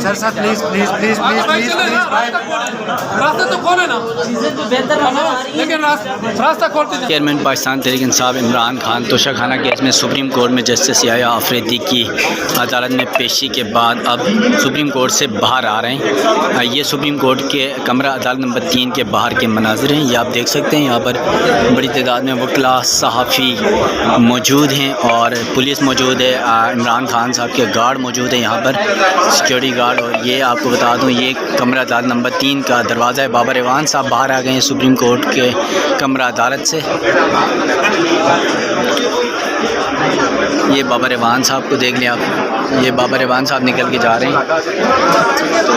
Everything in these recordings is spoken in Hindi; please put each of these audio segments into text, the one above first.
Sir sir please please please please please रास्ता तो खोले ना, लेकिन रास्ता खोलते जाओ। चेयरमैन पाकिस्तान तहरीक इंसाफ इमरान खान तोशाखाना केस में सुप्रीम कोर्ट में जस्टिस याह्या आफरीदी की अदालत में पेशी के बाद अब सुप्रीम कोर्ट से बाहर आ रहे हैं। ये सुप्रीम कोर्ट के कमरा अदालत नंबर 3 के बाहर के मनाजिर हैं। ये आप देख सकते हैं, यहाँ पर बड़ी तादाद में वकला सहाफ़ी मौजूद हैं और पुलिस मौजूद है। इमरान खान साहब के गार्ड मौजूद है यहाँ पर, सिक्योरिटी गार्ड। और ये आपको बता दूँ, ये कमरा अदालत नंबर 3 का दरवाज़ा है। बाबर इवान साहब बाहर आ गए हैं सुप्रीम कोर्ट के कमरा अदालत से। ये बाबर इवान साहब को देख लें आप, ये बाबर इवान साहब निकल के जा रहे हैं। तो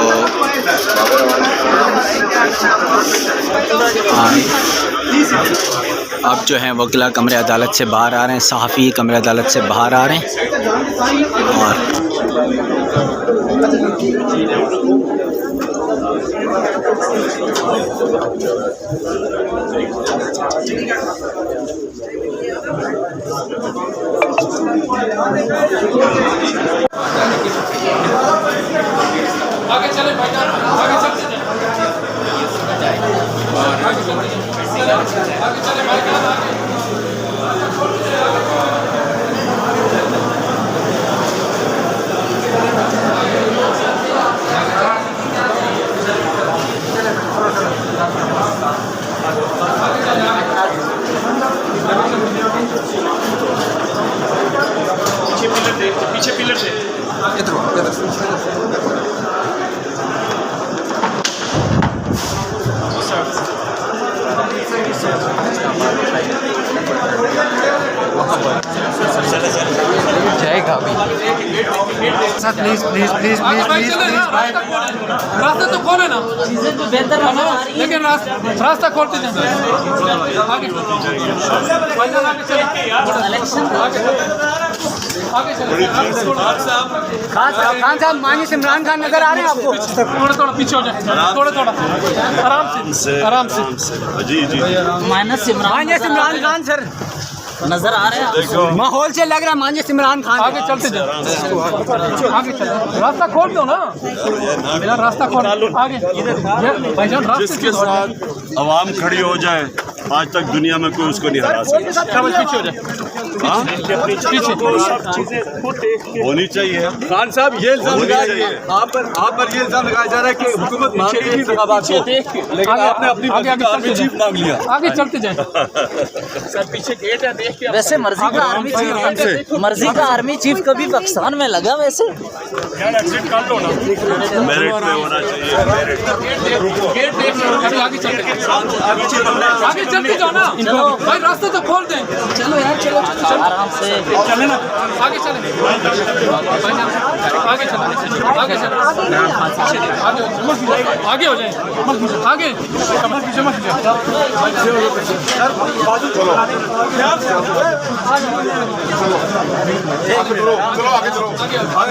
अब जो है वकीला कमरे अदालत से बाहर आ रहे हैं, सहाफ़ी कमरे अदालत से बाहर आ रहे हैं। और आगे चले भाई, आगे चलते जाए, आगे चले भाई, आगे। पीछे पिलर से जाएगा अभी sir please please please please please रास्ता तो खोले ना, लेकिन रास्ता खोलते जाओ। आगे खान साहब मानिस इमरान खान नजर आ रहे हैं आपको? थोड़ा पीछे हो जाए, थोड़ा आराम से। जी जी मानिस इमरान खान सर नजर आ रहे हैं, माहौल से लग रहा है मानिस इमरान खान। आगे चलते जाओ, आगे चलो, रास्ता खोल दो ना, मेरा रास्ता खोल। आगे भाईजान, रास्ते जिसके साथ आवाम खड़ी हो जाए, आज तक दुनिया में कोई उसको नहीं हरा सकता। पीछे हो जाए, पीछे होनी चाहिए। खान साहब ये इल्जाम लगाया, आप पर ये इल्जाम लगाया जा रहा है कि हुकूमत मांग रही थी इंतखाबात को, लेकिन आपने अपनी आर्मी चीफ मांग लिया। आगे चलते जाए। सर पीछे गेट है, देख के। वैसे मर्जी का आर्मी चीफ कभी पाकिस्तान में लगा? वैसे एग्जिट कर लो ना, मेरिट पे होना चाहिए, मेरिट। गेट देख लो, अभी आगे चलते जाओ ना भाई, रास्ता तो खोल दें। चलो यार, चलो आराम से चले ना, आगे चले, आगे चले, आगे चले, आगे हो जाए, आगे पीछे मत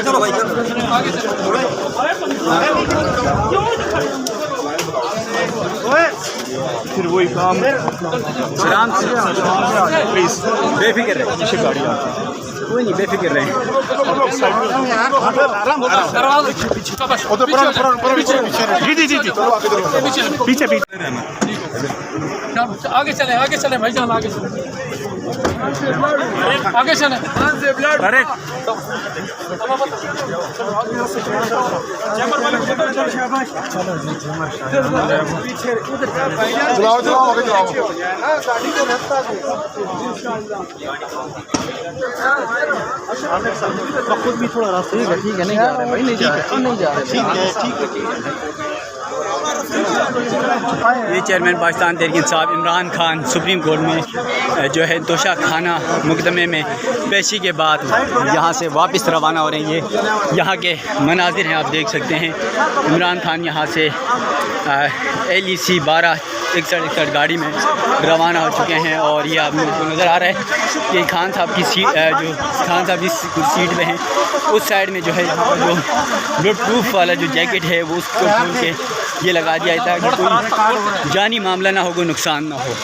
चलो भाई, आगे चलो। फिर वही काम आराम से, प्लीज बेफिक्र रहे, पीछे गाड़ी कोई नहीं, बेफिक्र रहे। पीछे आगे चले भाईजान, आगे चले, आगे चले। अरे खुद भी थोड़ा रास्ते ठीक है, नहीं जा रहे भाई, नहीं जा रहे, ठीक है। ये chairman Pakistan Tehreek Insaf Imran Khan supreme court में जो है तोशाखाना मुकदमे में पेशी के बाद यहाँ से वापस रवाना हो रहे हैं। ये यहाँ के मनाजिर हैं, आप देख सकते हैं। इमरान खान यहाँ से LEC 1261 गाड़ी में रवाना हो चुके हैं और ये आप लोगों को नज़र आ रहा है कि खान साहब की सीट, जो खान साहब जिस सीट में हैं उस साइड में जो है यहाँ पर जो ब्लड प्रूफ वाला जो जैकेट है वो उसको खोल के ये लगा दिया था कि कोई जानी मामला ना हो, कोई नुकसान ना हो।